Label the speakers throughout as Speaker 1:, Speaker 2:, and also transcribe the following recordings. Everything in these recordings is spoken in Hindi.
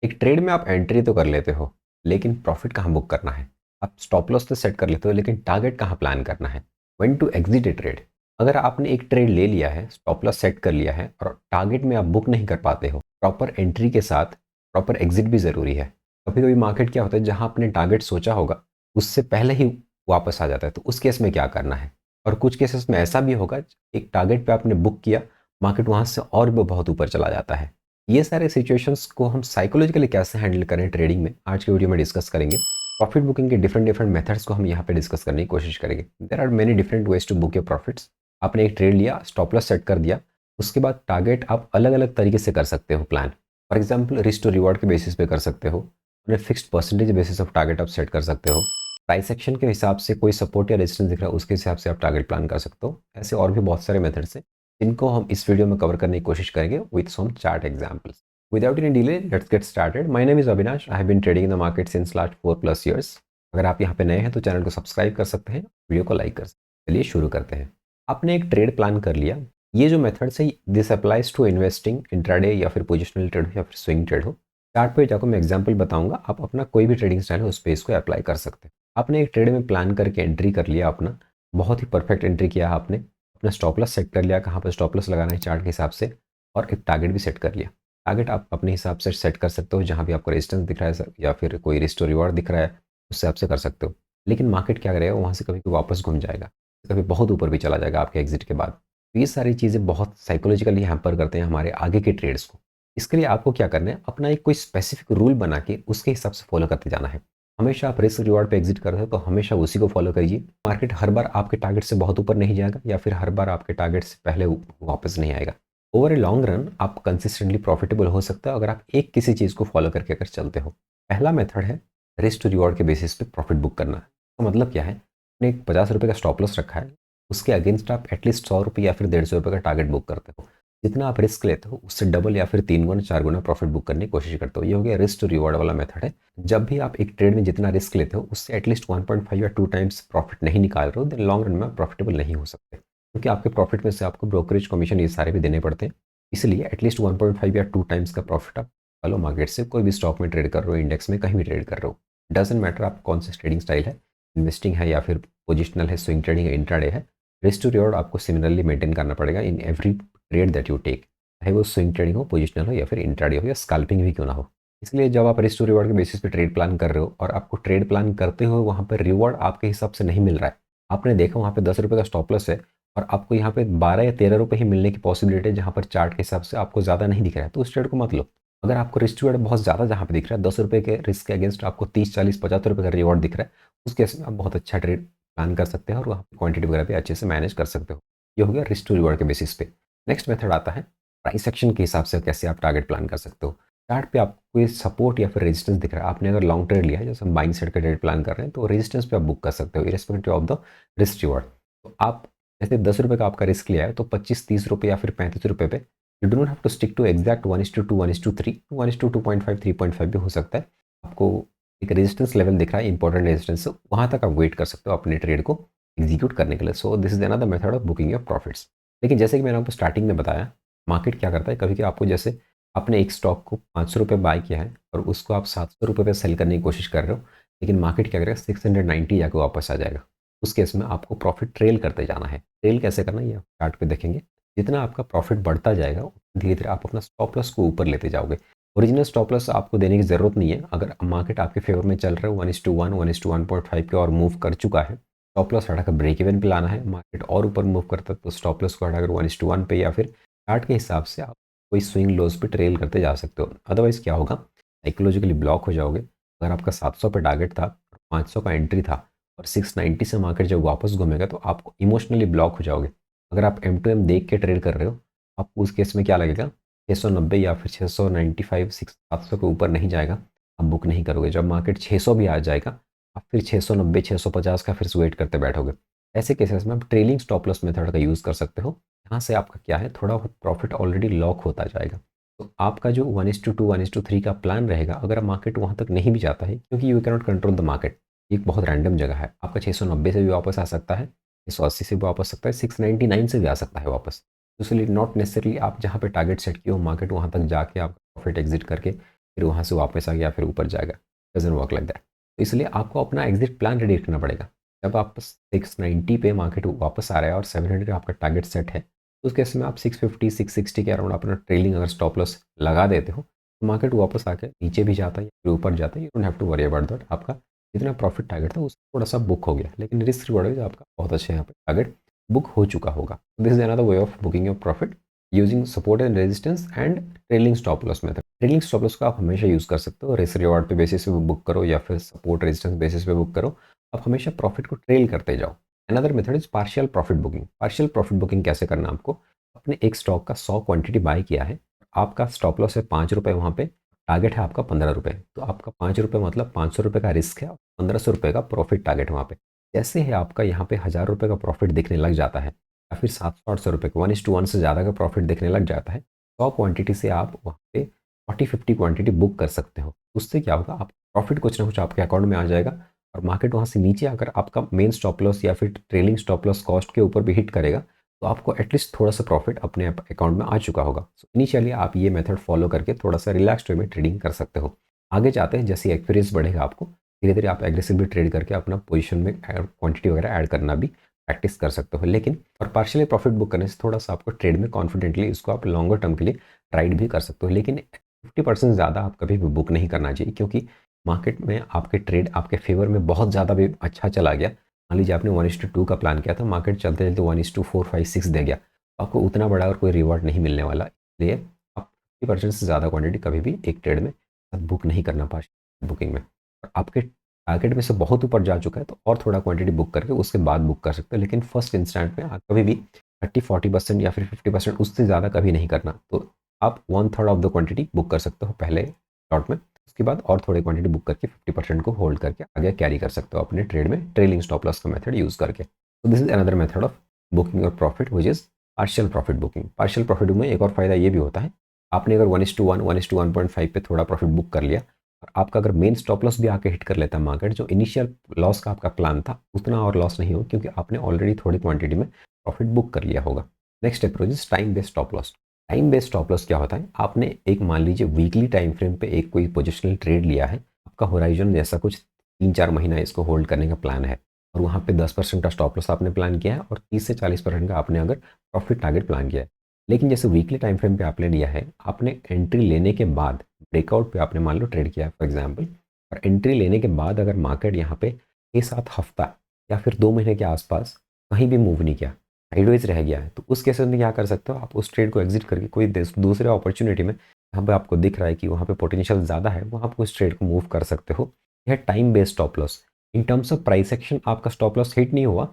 Speaker 1: एक ट्रेड में आप एंट्री तो कर लेते हो, लेकिन प्रॉफिट कहाँ बुक करना है? आप स्टॉप लॉस तो सेट कर लेते हो, लेकिन टारगेट कहाँ प्लान करना है? When to exit a trade? अगर आपने एक ट्रेड ले लिया है, स्टॉप लॉस सेट कर लिया है और टारगेट में आप बुक नहीं कर पाते हो, प्रॉपर एंट्री के साथ प्रॉपर एग्जिट भी ज़रूरी है। कभी कभी मार्केट क्या होता है, जहाँ आपने टारगेट सोचा होगा उससे पहले ही वापस आ जाता है, तो उस केस में क्या करना है? और कुछ केसेस में ऐसा भी होगा, एक टारगेट पे आपने बुक किया, मार्केट वहाँ से और भी बहुत ऊपर चला जाता है। ये सारे सिचुएशंस को हम साइकोलॉजिकली कैसे हैंडल करें ट्रेडिंग में, आज की वीडियो में डिस्कस करेंगे। प्रॉफिट बुकिंग के डिफरेंट डिफरेंट मेथड्स को हम यहाँ पे डिस्कस करने की कोशिश करेंगे। There are many different ways to book your profits. आपने एक ट्रेड लिया, स्टॉप लॉस सेट कर दिया, उसके बाद टारगेट आप अलग अलग तरीके से कर सकते हो plan. For example risk to reward के बेसिस पे कर सकते हो, अपने fixed percentage basis of target आप सेट कर सकते हो। प्राइस एक्शन के हिसाब से कोई सपोर्ट या रेजिस्टेंस दिख रहा है, उसके हिसाब से आप टारगेट प्लान कर सकते हो। ऐसे और भी बहुत सारे मेथड्स हैं जिनको हम इस वीडियो में कवर करने की कोशिश करेंगे with some chart examples. Without any delay, let's get started. My name is Avinash. I have been trading in the market since last 4+ years. अगर आप यहाँ पे नए हैं तो चैनल को सब्सक्राइब कर सकते हैं, वीडियो को लाइक कर सकते हैं। चलिए शुरू करते हैं। आपने एक ट्रेड प्लान कर लिया। ये जो मेथड है, this applies to investing intraday या फिर पोजिशनल ट्रेड हो या फिर स्विंग ट्रेड हो। चार्ट पे जाकर मैं एग्जाम्पल बताऊंगा, आप अपना कोई भी ट्रेडिंग स्टाइल है उस पर इसको अप्लाई कर सकते हैं। आपने एक ट्रेड में प्लान करके एंट्री कर लिया अपना, बहुत ही परफेक्ट एंट्री किया आपने, अपना स्टॉप लॉस सेट कर लिया, कहाँ पर स्टॉप लॉस लगाना है चार्ट के हिसाब से, और एक टारगेट भी सेट कर लिया। टारगेट आप अपने हिसाब से सेट कर सकते हो, जहाँ भी आपको रेजिस्टेंस दिख रहा है सर, या फिर कोई रिस्क टू रिवॉर्ड दिख रहा है, उस हिसाब से कर सकते हो। लेकिन मार्केट क्या करेगा, वहाँ से कभी भी वापस घूम जाएगा, कभी बहुत ऊपर भी चला जाएगा आपके एग्जिट के बाद। तो ये सारी चीज़ें बहुत साइकोलॉजिकली हैम्पर करते हैं हमारे आगे के ट्रेड्स को। इसके लिए आपको क्या करना है, अपना एक कोई स्पेसिफिक रूल बना के उसके हिसाब से फॉलो करते जाना है। हमेशा आप रिस्क रिवॉर्ड पे एग्जिट कर रहे हो तो हमेशा उसी को फॉलो करिए। मार्केट हर बार आपके टारगेट से बहुत ऊपर नहीं जाएगा, या फिर हर बार आपके टारगेट से पहले वापस नहीं आएगा। ओवर ए लॉन्ग रन आप कंसिस्टेंटली प्रॉफिटेबल हो सकते हो अगर आप एक किसी चीज़ को फॉलो करके अगर चलते हो। पहला मेथड है रिस्क टू रिवॉर्ड के बेसिस पे प्रॉफिट बुक करना। तो मतलब क्या है, आपने एक 50 रुपये का स्टॉप लॉस रखा है, उसके अगेंस्ट आप एटलीस्ट 100 रुपये या फिर 150 रुपये का टारगेट बुक करते हो। जितना आप रिस्क लेते हो उससे डबल या फिर 3 गुना 4 गुना प्रॉफिट बुक करने की कोशिश करते हो। ये हो गया रिस्क टू रिवॉर्ड वाला मेथड है। जब भी आप एक ट्रेड में जितना रिस्क लेते हो उससे एटलीस्ट 1.5 या 2 टाइम्स प्रॉफिट नहीं निकाल रहे हो, देन लॉन्ग रन में आप प्रॉफिटेबल नहीं हो सकते, क्योंकि आपके प्रॉफिट में से आपको ब्रोकरेज कमीशन ये सारे भी देने पड़ते हैं। इसलिए एटलीस्ट 1.5 या 2 टाइम्स का प्रॉफिट आप फॉलो मार्केट से कोई भी स्टॉक में ट्रेड कर रहे हो, इंडेक्स में कहीं भी ट्रेड कर रहे हो, डजेंट मैटर आप कौन सा ट्रेडिंग स्टाइल है, इन्वेस्टिंग है या फिर पोजिशनल है, स्विंग ट्रेडिंग है, इंट्राडे है। रिस्क टू रिवॉर्ड आपको सिमिलरली मेंटेन करना पड़ेगा in every trade that you take, चाहे वो स्विंग ट्रेडिंग हो, पोजिशनल हो या फिर इंट्राडे हो या स्कैल्पिंग भी क्यों ना हो। इसलिए जब आप रिस्क टू रिवॉर्ड के बेसिस पे ट्रेड प्लान कर रहे हो और आपको ट्रेड प्लान करते हुए वहाँ पर रिवॉर्ड आपके हिसाब से नहीं मिल रहा है, आपने देखा वहाँ पे 10 रुपये का स्टॉप लॉस है और आपको यहाँ पे 12 या 13 रुपये ही मिलने की पॉसिबिलिटी है, जहाँ पर चार्ट के हिसाब से आपको ज़्यादा नहीं दिख रहा है, तो उस ट्रेड को मत लो। अगर आपको रिस्क टू रिवॉर्ड बहुत ज़्यादा जहाँ पे दिख रहा है, 10 रुपये के रिस्क के अगेंस्ट आपको 30 40 50 रुपये का रिवॉर्ड दिख रहा है, उस केस में आप बहुत अच्छा ट्रेड प्लान कर सकते हैं और वहाँ क्वांटिटी वगैरह भी अच्छे से मैनेज कर सकते हो। ये हो गया रिस्क टू रिवॉर्ड के बेसिस पे। नेक्स्ट मेथड आता है प्राइस एक्शन के हिसाब से कैसे आप टारगेट प्लान कर सकते हो। चार्ट पे आपको कोई सपोर्ट या फिर रेजिस्टेंस दिख रहा है, आपने अगर लॉन्ग ट्रेड लिया है, जैसे हम बाइंग साइड का ट्रेड प्लान कर रहे हैं, तो रेजिस्टेंस पे आप बुक कर सकते हो irrespective of the risk reward. तो आप जैसे 10 रुपये का आपका रिस्क लिया है, तो 25 30 रुपये या फिर 35 रुपये पे you do not have to stick to exact 1:2 1:3 1:2 2.5 3.5 भी हो सकता है। आपको एक रेजिस्टेंस लेवल दिख रहा है, इंपॉर्टेंट रेजिस्टेंस, वहाँ तक आप वेट कर सकते हो अपने ट्रेड को एग्जीक्यूट करने के लिए। So this is another method of booking your profits. लेकिन जैसे कि मैंने आपको स्टार्टिंग में बताया, मार्केट क्या करता है, कभी कभी आपको जैसे आपने एक स्टॉक को 500 रुपये बाय किया है और उसको आप 700 रुपये पे सेल करने की कोशिश कर रहे हो, लेकिन मार्केट क्या करेगा, 690 जाके वापस आ जाएगा। उस केस में आपको प्रॉफिट ट्रेल करते जाना है। ट्रेल कैसे करना है ये आप चार्ट पे देखेंगे। जितना आपका प्रॉफिट बढ़ता जाएगा, धीरे धीरे आप अपना स्टॉप लॉस को ऊपर लेते जाओगे। ओरिजिनल स्टॉप लॉस आपको देने की ज़रूरत नहीं है। अगर मार्केट आपके फेवर में चल रहा है, 1:1 1:1.5 के और मूव कर चुका है, स्टॉप लॉस हटाकर ब्रेक इवन पे लाना है। मार्केट और ऊपर मूव करता है तो स्टॉप लॉस को हटाकर 1:1 पे या फिर चार्ट के हिसाब से आप कोई स्विंग लोज पे ट्रेल करते जा सकते हो। अदरवाइज़ क्या होगा, साइकोलॉजिकली ब्लॉक हो जाओगे। अगर आपका 700 पे टारगेट था, 500 का एंट्री था और 690 से मार्केट जब वापस घूमेगा तो आप इमोशनली ब्लॉक हो जाओगे। अगर आप एम टू एम देख के ट्रेड कर रहे हो, आपको उस केस में क्या लगेगा, 690 या फिर 695 700 के ऊपर नहीं जाएगा, आप बुक नहीं करोगे। जब मार्केट 600 भी आ जाएगा, आप फिर 690 650 का फिर से वेट करते बैठोगे। ऐसे केसेस में आप ट्रेलिंग स्टॉप लॉस मेथड का यूज़ कर सकते हो। यहाँ से आपका क्या है, थोड़ा बहुत प्रॉफिट ऑलरेडी लॉक होता जाएगा। तो आपका जो 1:2 1:3 का प्लान रहेगा, अगर मार्केट वहाँ तक नहीं भी जाता है, क्योंकि you cannot control the market, एक बहुत रैंडम जगह है, आपका 690 से भी वापस आ सकता है, 680 से भी वापस आ सकता है, 699 से भी आ सकता है वापस। तो इसलिए नॉट नेसेसरली आप जहाँ पे टारगेट सेट किए हो मार्केट वहाँ तक जाके आप प्रॉफिट एग्जिट करके फिर वहाँ से वापस आ गया फिर ऊपर जाएगा, डजंट वर्क लाइक दैट। तो इसलिए आपको अपना एग्जिट प्लान रेडी रखना पड़ेगा। जब आप 690 पे मार्केट वापस आ रहा है और 700 आपका टारगेट सेट है, तो उस केस में आप 650 660 के अराउंड अपना ट्रेलिंग अगर स्टॉप लॉस लगा देते हो, तो मार्केट वापस आके नीचे भी जाता है या फिर ऊपर जाता है, you don't have to worry about that. आपका जितना प्रॉफिट टारगेट था उससे थोड़ा सा बुक हो गया, लेकिन रिस्क रिवॉर्ड आपका बहुत अच्छा यहाँ पे टारगेट बुक हो चुका होगा। This is another way of booking your profit using support and resistance and trailing stop loss method. Trailing stop loss को आप हमेशा यूज़ कर सकते हो, रिस्क रिवॉर्ड पे बेसिस पे बुक करो या फिर सपोर्ट रेजिस्टेंस बेसिस पे बुक करो। आप हमेशा प्रॉफिट को ट्रेल करते जाओ। Another method is partial profit booking. Partial profit booking कैसे करना आपको? आपने एक स्टॉक का 100 क्वांटिटी बाय किया है, आपका स्टॉप लॉस है 5 रुपये, वहाँ पे टारगेट है आपका 15 रुपये, तो आपका 5 रुपये मतलब 500 रुपये का रिस्क है, 1500 रुपये का प्रॉफिट टारगेट है वहाँ पे। जैसे ही आपका यहाँ पे 1000 रुपये का प्रॉफिट दिखने लग जाता है या फिर 700-800 रुपये का 1:1 से ज़्यादा का प्रॉफिट दिखने लग जाता है, 100 क्वांटिटी से आप वहाँ पे 40-50 क्वांटिटी बुक कर सकते हो। उससे क्या होगा, आप प्रॉफिट कुछ ना कुछ आपके अकाउंट में आ जाएगा और मार्केट वहाँ से नीचे आकर आपका मेन स्टॉप लॉस या फिर ट्रेलिंग स्टॉप लॉस कॉस्ट के ऊपर भी हिट करेगा, तो आपको एटलीस्ट थोड़ा सा प्रॉफिट अपने अकाउंट में आ चुका होगा। सो इनिशियली आप ये मेथड फॉलो करके थोड़ा सा रिलैक्स वे में ट्रेडिंग कर सकते हो। आगे जाते हैं, जैसे एक्सपीरियंस बढ़ेगा आपको, धीरे धीरे आप एग्रेसिवली ट्रेड करके अपना पोजीशन में क्वांटिटी वगैरह ऐड करना भी प्रैक्टिस कर सकते हो। लेकिन और पार्शियली प्रॉफिट बुक करने से थोड़ा सा आपको ट्रेड में कॉन्फिडेंटली इसको आप लॉन्गर टर्म के लिए राइड भी कर सकते हो, लेकिन 50% ज़्यादा आप कभी भी बुक नहीं करना चाहिए, क्योंकि मार्केट में आपके ट्रेड आपके फेवर में बहुत ज़्यादा भी अच्छा चला गया। मान लीजिए आपने 1:2 का प्लान किया था, मार्केट चलते चलते 1:4, 5, 6 दे गया, तो आपको उतना बड़ा और कोई रिवॉर्ड नहीं मिलने वाला। इसलिए आप 50% से ज़्यादा क्वांटिटी कभी भी एक ट्रेड में बुक नहीं करना पार्शियल बुकिंग में। और आपके टारगेट में से बहुत ऊपर जा चुका है तो और थोड़ा क्वांटिटी बुक करके उसके बाद बुक कर सकते हो, लेकिन फर्स्ट इंस्टेंट में आप कभी भी 30-40% या फिर 50% उससे ज़्यादा कभी नहीं करना। तो आप 1/3 ऑफ द क्वांटिटी बुक कर सकते हो पहले लॉट में, उसके बाद और थोड़ी क्वांटिटी बुक करके 50% को होल्ड करके आगे कैरी कर सकते हो अपने ट्रेड में ट्रेलिंग स्टॉप लॉस का मेथड यूज़ करके। तो this is another method of booking और profit which is partial profit booking. Partial profit में एक और फायदा ये भी होता है, आपने अगर 1:1, 1:1.5 पे थोड़ा प्रॉफिट बुक कर लिया और आपका अगर मेन स्टॉप लॉस भी आके हिट कर लेता है मार्केट, जो इनिशियल लॉस का आपका प्लान था उतना और लॉस नहीं हो, क्योंकि आपने ऑलरेडी थोड़ी क्वांटिटी में प्रॉफिट बुक कर लिया होगा। Next approach is time based stop loss. Time based stop loss क्या होता है, आपने एक मान लीजिए वीकली टाइम फ्रेम पे एक कोई पोजिशनल ट्रेड लिया है, आपका होराइजन जैसा कुछ 3-4 महीना इसको होल्ड करने का प्लान है, और वहाँ पे 10% का स्टॉप लॉस आपने प्लान किया है और 30 से 40% का आपने अगर प्रॉफिट टारगेट प्लान किया है। लेकिन जैसे वीकली टाइम फ्रेम पे आपने लिया है, आपने एंट्री लेने के बाद ब्रेकआउट पे आपने मान लो ट्रेड किया है फॉर एग्जांपल, और एंट्री लेने के बाद अगर मार्केट यहाँ पे 6-7 हफ्ता या फिर 2 महीने के आसपास कहीं भी मूव नहीं किया, साइडवेज रह गया है, तो उस केस में क्या कर सकते हो, आप उस ट्रेड को एग्जिट करके कोई दूसरे अपॉर्चुनिटी में जहाँ पे आपको दिख रहा है कि वहाँ पे पोटेंशियल ज़्यादा है, वहाँ पे उस ट्रेड को मूव कर सकते हो। यह time based stop loss. In terms of price action आपका स्टॉप लॉस हिट नहीं हुआ,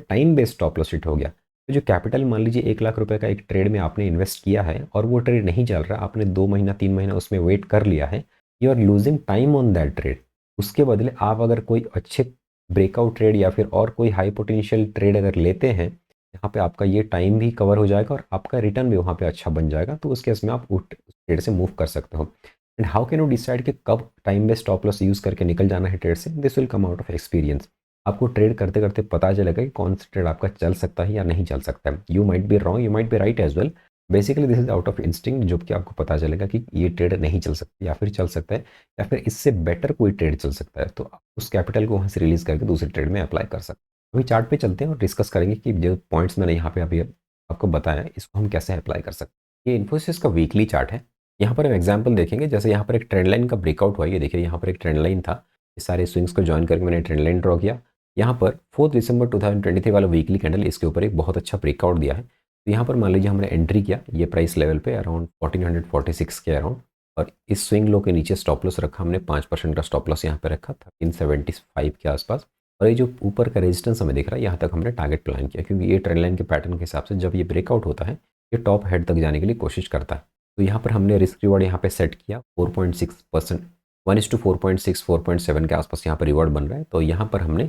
Speaker 1: time based stop loss hit हो गया। तो जो कैपिटल मान लीजिए 1 लाख रुपए का एक ट्रेड में आपने इन्वेस्ट किया है और वो ट्रेड नहीं चल रहा, आपने 2 महीना 3 महीना उसमें वेट कर लिया है, you are losing time on that trade. उसके बदले आप अगर कोई अच्छे ब्रेकआउट ट्रेड या फिर और कोई हाई पोटेंशियल ट्रेड अगर लेते हैं, यहाँ पे आपका ये टाइम भी कवर हो जाएगा और आपका रिटर्न भी वहाँ पे अच्छा बन जाएगा, तो उस केस में आप उस ट्रेड से मूव कर सकते हो। And how can you decide कि कब time based stop loss use करके निकल जाना है ट्रेड से? This will come out of experience. आपको ट्रेड करते करते पता चलेगा कि कौन सा ट्रेड आपका चल सकता है या नहीं चल सकता है। You might be wrong, you might be right as well. Basically this is out of instinct, जो कि आपको पता चलेगा कि ये ट्रेड नहीं चल सकता या फिर चल सकता है, या फिर इससे बेटर कोई ट्रेड चल सकता है, तो आप उस कैपिटल को वहाँ से रिलीज करके दूसरे ट्रेड में अप्लाई कर सकते हैं। अभी चार्ट पे चलते हैं और डिस्कस करेंगे कि जो पॉइंट्स मैंने यहाँ पे अभी आपको बताया है, इसको हम कैसे अप्लाई कर सकते हैं। ये इन्फोसिस का वीकली चार्ट है। यहाँ पर हम एग्जाम्पल देखेंगे, जैसे यहाँ पर एक ट्रेंड लाइन का ब्रेकआउट हुआ, ये देखिए यहाँ पर एक ट्रेंड लाइन था, इस सारे स्विंग्स को ज्वाइन करके मैंने ट्रेंड लाइन ड्रॉ किया। यहाँ पर 4 दिसंबर 2023 वाला वीकली कैंडल इसके ऊपर एक बहुत अच्छा ब्रेकआउट दिया है। तो यहाँ पर मान लीजिए हमने एंट्री किया ये प्राइस लेवल पे अराउंड 1446 के अराउंड, और इस स्विंग लो के नीचे स्टॉप लॉस रखा हमने, 5% का स्टॉप लॉस यहाँ पे रखा 1375 के आसपास। और ये जो ऊपर का रेजिस्टेंस हमें दिख रहा है, यहाँ तक हमने टारगेट प्लान किया, क्योंकि ये ट्रेंड लाइन के पैटर्न के हिसाब से जब ये ब्रेकआउट होता है, ये टॉप हेड तक जाने के लिए कोशिश करता है। तो यहाँ पर हमने रिस्क रिवॉर्ड यहाँ पे सेट किया 4.6%, 1:4.6 4.7 के आसपास यहाँ पर रिवॉर्ड बन रहा है। तो यहाँ पर हमने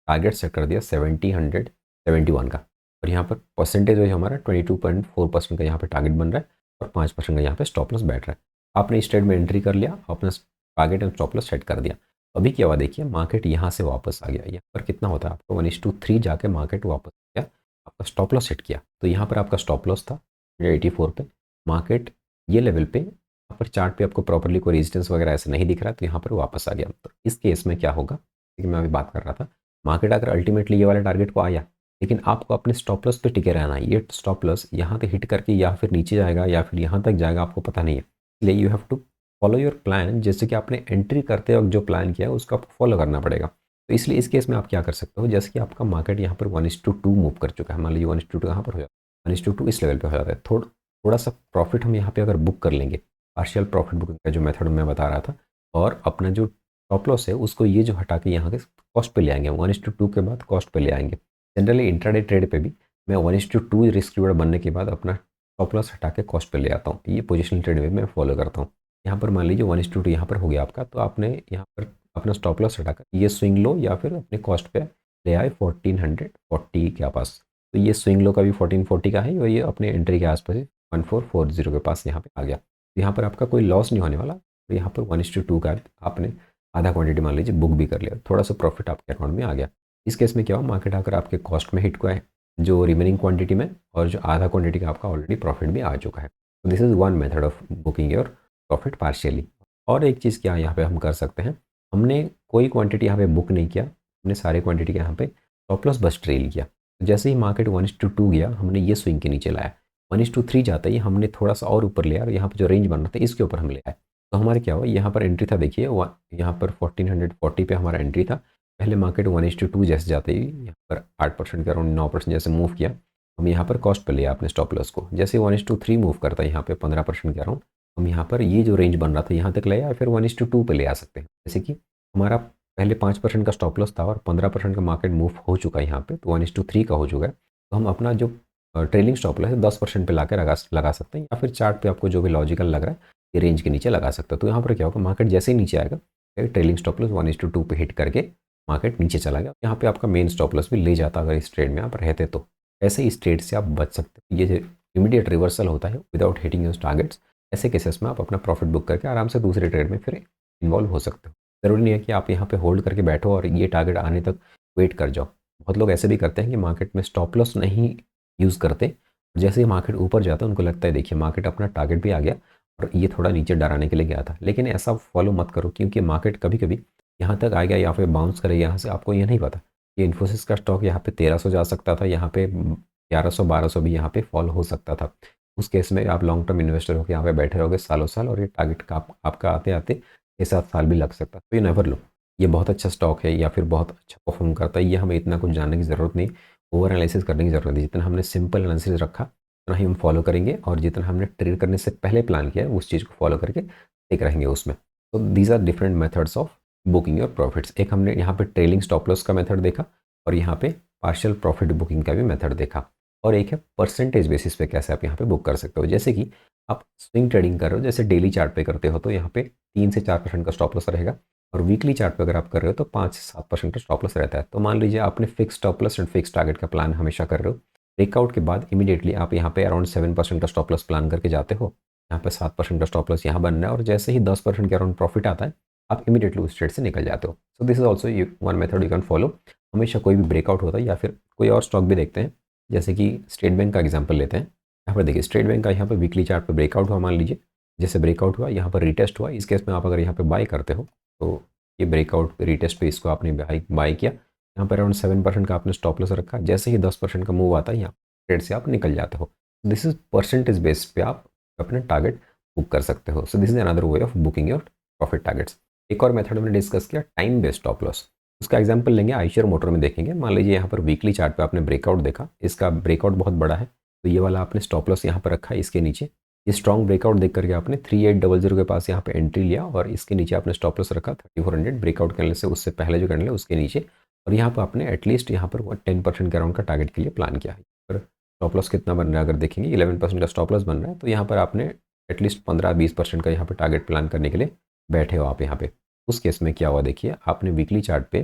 Speaker 1: टारगेट सेट कर दिया 171 का, और यहाँ पर परसेंटेज जो है हमारा 22.4% का यहाँ पे टारगेट बन रहा है, और 5% का यहाँ पे स्टॉप लॉस बैठ रहा है। आपने इस ट्रेड में एंट्री कर लिया, अपना target and stop loss set कर दिया। अभी क्या हुआ देखिए, मार्केट यहाँ से वापस आ गया, यहाँ पर कितना होता है आपको 1:3 जाके मार्केट वापस आ गया, आपका स्टॉप लॉस सेट किया। तो यहाँ पर आपका स्टॉप लॉस था 84 पे, मार्केट ये लेवल पे यहाँ पर चार्ट पे आपको प्रॉपर्ली कोई रेजिस्टेंस वगैरह ऐसे नहीं दिख रहा है, तो यहाँ पर वापस आ गया। तो इस केस में क्या होगा, कि मैं अभी बात कर रहा था, मार्केट अगर अल्टीमेटली ये वाले टारगेट को आया, लेकिन आपको अपने स्टॉप लॉस पे टिके रहना है। ये स्टॉप लॉस यहाँ तक हिट करके या फिर नीचे जाएगा या फिर यहाँ तक जाएगा, आपको पता नहीं है। इसलिए you have to follow your plan. जैसे कि आपने एंट्री करते वक्त जो प्लान किया है उसको आपको फॉलो करना पड़ेगा। तो इसलिए इस केस में आप क्या कर सकते हो, जैसे कि आपका मार्केट यहाँ पर 1:2 मूव कर चुका है, मान लीजिए 1:2 कहाँ पर हो जाता है, 1:2 इस लेवल पे हो जाता है। थोड़ा सा प्रॉफिट हम यहाँ पे अगर बुक कर लेंगे, पार्शियल प्रॉफिट बुकिंग का जो मेथड मैं बता रहा था, और अपना जो स्टॉप लॉस है उसको ये जो हटा के यहाँ के कॉस्ट पे ले आएंगे, 1:2 के बाद कॉस्ट पे ले आएंगे। जनरली इंट्राडे ट्रेड पे भी मैं 1:2 रिस्क रिवॉर्ड बनने के बाद अपना स्टॉप लॉस हटा के कॉस्ट पे ले आता हूँ। ये पोजिशनल ट्रेड में मैं फॉलो करता हूँ। यहाँ पर मान लीजिए 1:2 यहाँ पर हो गया आपका, तो आपने यहाँ पर अपना स्टॉप लॉस हटाकर ये स्विंग लो या फिर अपने कॉस्ट पे ले आए 1440 के पास। तो ये स्विंग लो का भी 1440 का है और ये अपने एंट्री के आसपास 1440 के पास यहाँ पे आ गया। तो यहाँ पर आपका कोई लॉस नहीं होने वाला। तो यहाँ पर 1:2 का आपने आधा क्वांटिटी मान लीजिए बुक भी कर लिया, थोड़ा सा प्रॉफिट आपके अकाउंट में आ गया। इस केस में क्या हो, मार्केट आकर आपके कॉस्ट में हिट को है जो रिमेनिंग क्वांटिटी में, और जो आधा क्वांटिटी का आपका ऑलरेडी प्रॉफिट भी आ चुका है। तो this is one method of booking your profit partially. और एक चीज़ क्या यहाँ पे हम कर सकते हैं, हमने कोई क्वांटिटी यहाँ पे बुक नहीं किया, हमने सारे क्वांटिटी का यहाँ पे स्टॉप लॉस बस ट्रेल किया। तो जैसे ही मार्केट 1:2 गया, हमने ये स्विंग के नीचे लाया, 1:3 जाता ही हमने थोड़ा सा और ऊपर लिया और यहाँ पर जो रेंज बन रहा था इसके ऊपर हम ले आए। तो हमारे क्या हुआ, यहाँ पर एंट्री था, देखिए यहाँ पर 1440 पे हमारा एंट्री था। पहले मार्केट 1:2 जैसे जाते ही यहाँ पर 8% के अराउंड 9% जैसे मूव किया, हम यहाँ पर कॉस्ट पे लिया अपने स्टॉप लॉस को। जैसे 1:3 मूव करता है यहाँ पे 15% के अराउंड, हम यहाँ पर ये जो रेंज बन रहा था यहाँ तक ले आए, फिर 1:2 पे ले आ सकते हैं। जैसे कि हमारा पहले 5% का स्टॉप लॉस था और 15% का मार्केट मूव हो चुका है यहाँ पे, तो 1:3 का हो चुका है। तो हम अपना जो ट्रेलिंग स्टॉप लॉस है 10% पे ला कर लगा सकते हैं, या फिर चार्ट पे आपको जो भी लॉजिकल लग रहा है ये रेंज के नीचे लगा सकते हो। तो यहाँ पर क्या होगा, मार्केट जैसे ही नीचे आएगा फिर ट्रेलिंग स्टॉप लॉस 1:2 पे हिट करके मार्केट नीचे चला गया, यहाँ पे आपका मेन स्टॉप लॉस भी ले जाता अगर इस ट्रेड में आप रहते तो। ऐसे इस ट्रेड से आप बच सकते हो। ये जो इमीडिएट रिवर्सल होता है विदाउट हिटिंग योर टारगेट्स, ऐसे केसेस में आप अपना प्रॉफिट बुक करके आराम से दूसरे ट्रेड में फिर इन्वॉल्व हो सकते हो। ज़रूरी नहीं है कि आप यहाँ पे होल्ड करके बैठो और ये टारगेट आने तक वेट कर जाओ। बहुत लोग ऐसे भी करते हैं कि मार्केट में स्टॉप लॉस नहीं यूज़ करते, जैसे ही मार्केट ऊपर जाता है उनको लगता है देखिए मार्केट अपना टारगेट भी आ गया और ये थोड़ा नीचे डराने के लिए गया था। लेकिन ऐसा फॉलो मत करो, क्योंकि मार्केट कभी कभी यहाँ तक आ गया या फिर बाउंस करेगा यहाँ से, आपको ये नहीं पता। ये इन्फोसिस का स्टॉक यहाँ पे 1300 जा सकता था, यहाँ पे 1100-1200 भी यहाँ पे फॉल हो सकता था। उस केस में आप लॉन्ग टर्म इन्वेस्टर होकर यहाँ पे बैठे रहोगे सालों साल, और ये टारगेट का आपका आते आते 6-7 साल भी लग सकता है। तो ये नेवर लो, ये बहुत अच्छा स्टॉक है या फिर बहुत अच्छा परफॉर्म करता है, ये हमें इतना कुछ जानने की ज़रूरत नहीं, ओवर एनालिसिस करने की ज़रूरत नहीं। जितना हमने सिंपल एनालिसिस रखा उतना ही हम फॉलो करेंगे, और जितना हमने ट्रेड करने से पहले प्लान किया है उस चीज़ को फॉलो करके ठीक रहेंगे उसमें। तो these are different methods of booking your profits. एक हमने यहाँ पे ट्रेलिंग स्टॉप लॉस का मेथड देखा, और यहाँ पे पार्शियल प्रॉफिट बुकिंग का भी मेथड देखा, और एक है परसेंटेज बेसिस पे कैसे आप यहाँ पे बुक कर सकते हो। जैसे कि आप स्विंग ट्रेडिंग कर रहे हो, जैसे डेली चार्ट पे करते हो तो यहाँ पे 3 से 4% का स्टॉप लॉस रहेगा, और वीकली चार्ट पे अगर आप कर रहे हो तो 5 से 7% का स्टॉप लॉस रहता है। तो मान लीजिए आपने fix stop loss and fix target का प्लान हमेशा कर रहे हो, ब्रेकआउट के बाद इमीडिएटली आप यहाँ पे अराउंड 7% का स्टॉप लॉस प्लान करके जाते हो, यहाँ पे 7% का स्टॉप लॉस यहाँ बन रहा है, और जैसे ही 10% के अराउंड प्रॉफिट आता है आप इमीडिएटली उस ट्रेड से निकल जाते हो। So this is also one method you can follow. हमेशा कोई भी ब्रेकआउट होता है या फिर कोई और स्टॉक भी देखते हैं, जैसे कि स्टेट बैंक का एग्जांपल लेते हैं। यहाँ पर देखिए स्टेट बैंक का यहाँ पर वीकली चार्ट पर ब्रेकआउट हुआ, मान लीजिए जैसे ब्रेकआउट हुआ यहाँ पर रिटेस्ट हुआ। इस केस में आप अगर यहाँ पर बाय करते हो तो ये ब्रेकआउट रिटेस्ट पे इसको आपने बाय किया, यहाँ पर अराउंड 7% का आपने स्टॉप लॉस रखा, जैसे ही 10% का मूव आता है यहाँ ट्रेड से आप निकल जाते हो। दिस इज परसेंटेज बेस पे आप अपने टारगेट बुक कर सकते हो। So this is another way of booking your profit targets. एक और मेथड हमने डिस्कस किया टाइम बेस्ड स्टॉप लॉस। उसका एग्जांपल लेंगे आईशर मोटर में देखेंगे। मान लीजिए यहाँ पर वीकली चार्ट पे आपने ब्रेकआउट देखा, इसका ब्रेकआउट बहुत बड़ा है, तो ये वाला आपने स्टॉप लॉस यहाँ पर रखा है इसके नीचे। ये स्ट्रॉन्ग ब्रेकआउट देख करके आपने 3800 के पास यहाँ पे एंट्री लिया, और इसके नीचे आपने स्टॉप लॉस रखा 3400 ब्रेकआउट करने से उससे पहले जो कैंडल है उसके नीचे, और यहाँ पर आपने एटलीस्ट यहाँ पर 10% के अराउंड का टारगेट के लिए प्लान किया है। पर स्टॉप लॉस कितना बन रहा है अगर देखेंगे 11% का स्टॉप लॉस बन रहा है, तो यहाँ पर आपने एटलीस्ट 15-20% का यहाँ पर टारगेट प्लान करने के लिए बैठे हो आप यहाँ पे। उस केस में क्या हुआ देखिए, आपने वीकली चार्ट पे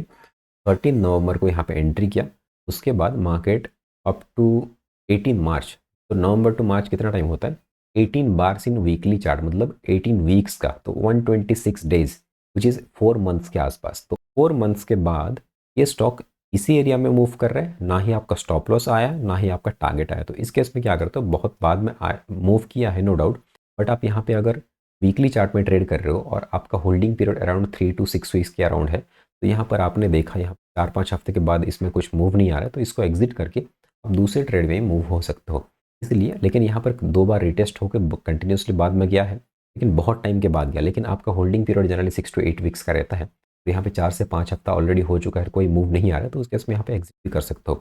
Speaker 1: 13 नवंबर को यहाँ पे एंट्री किया, उसके बाद मार्केट अप टू 18 मार्च, तो नवंबर टू मार्च कितना टाइम होता है 18 बार्स इन वीकली चार्ट, मतलब 18 वीक्स का, तो 126 डेज विच इज़ 4 मंथ्स के आसपास। तो 4 मंथ्स के बाद ये स्टॉक इसी एरिया में मूव कर रहे हैं, ना ही आपका स्टॉप लॉस आया ना ही आपका टारगेट आया। तो इस केस में क्या करते हो, बहुत बाद में मूव किया है नो डाउट, बट आप यहाँ पे अगर वीकली चार्ट में ट्रेड कर रहे हो और आपका holding period around 3 to 6 weeks के अराउंड है, तो यहाँ पर आपने देखा यहाँ 4-5 हफ्ते के बाद इसमें कुछ मूव नहीं आ रहा है, तो इसको एग्जिट करके आप दूसरे ट्रेड में मूव हो सकते हो। इसलिए लेकिन यहाँ पर 2 बार रिटेस्ट होकर कंटिन्यूसली बाद में गया है, लेकिन बहुत टाइम के बाद गया, लेकिन आपका holding period generally 6 to 8 weeks का रहता है। तो यहाँ पे 4 से 5 हफ्ता ऑलरेडी हो चुका है, कोई मूव नहीं आ रहा है, तो उस केस में यहाँ पे एग्जिट भी कर सकते हो।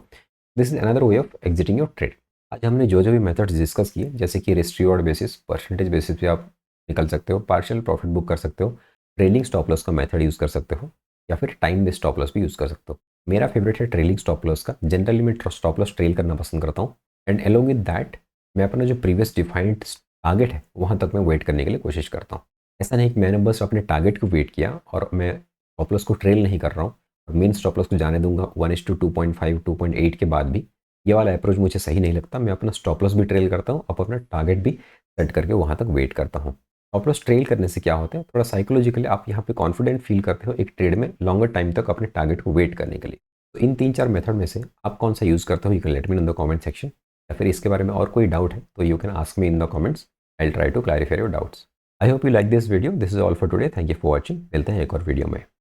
Speaker 1: This is another way of exiting your trade. आज हमने जो जो भी मेथड्स डिस्कस किए, जैसे कि risk reward basis, percentage basis पे आप निकल सकते हो, पार्शियल प्रॉफिट बुक कर सकते हो, ट्रेलिंग स्टॉप लॉस का मेथड यूज़ कर सकते हो, या फिर टाइम बेस्ड स्टॉप लॉस भी यूज़ कर सकते हो। मेरा फेवरेट है ट्रेलिंग स्टॉप लॉस का। जनरली मैं स्टॉप लॉस ट्रेल करना पसंद करता हूँ, एंड अलोंग विद दैट मैं अपना जो प्रीवियस डिफाइंड टारगेट है वहाँ तक मैं वेट करने के लिए कोशिश करता हूँ। ऐसा नहीं कि मैंने बस अपने टारगेट को वेट किया और मैं स्टॉप लॉस को ट्रेल नहीं कर रहा हूँ और मेन स्टॉप लॉस को जाने दूंगा 1:2.5 2.8 के बाद भी। ये वाला अप्रोच मुझे सही नहीं लगता। मैं अपना स्टॉप लॉस भी ट्रेल करता हूँ और अपना टारगेट भी सेट करके वहाँ तक वेट करता हूँ। स्टॉप लॉस ट्रेल करने से क्या होता है, थोड़ा साइकोलॉजिकली आप यहाँ पे कॉन्फिडेंट फील करते हो एक ट्रेड में लॉन्गर टाइम तक अपने टारगेट को वेट करने के लिए। तो इन 3-4 मेथड में से आप कौन सा यूज़ करते हो, you can let me in the comment section. या फिर इसके बारे में और कोई डाउट है तो you can ask me in the comments, I will try to clarify your doubts. I hope you like this video. This is all for today. Thank you for watching. मिलते हैं एक और वीडियो में।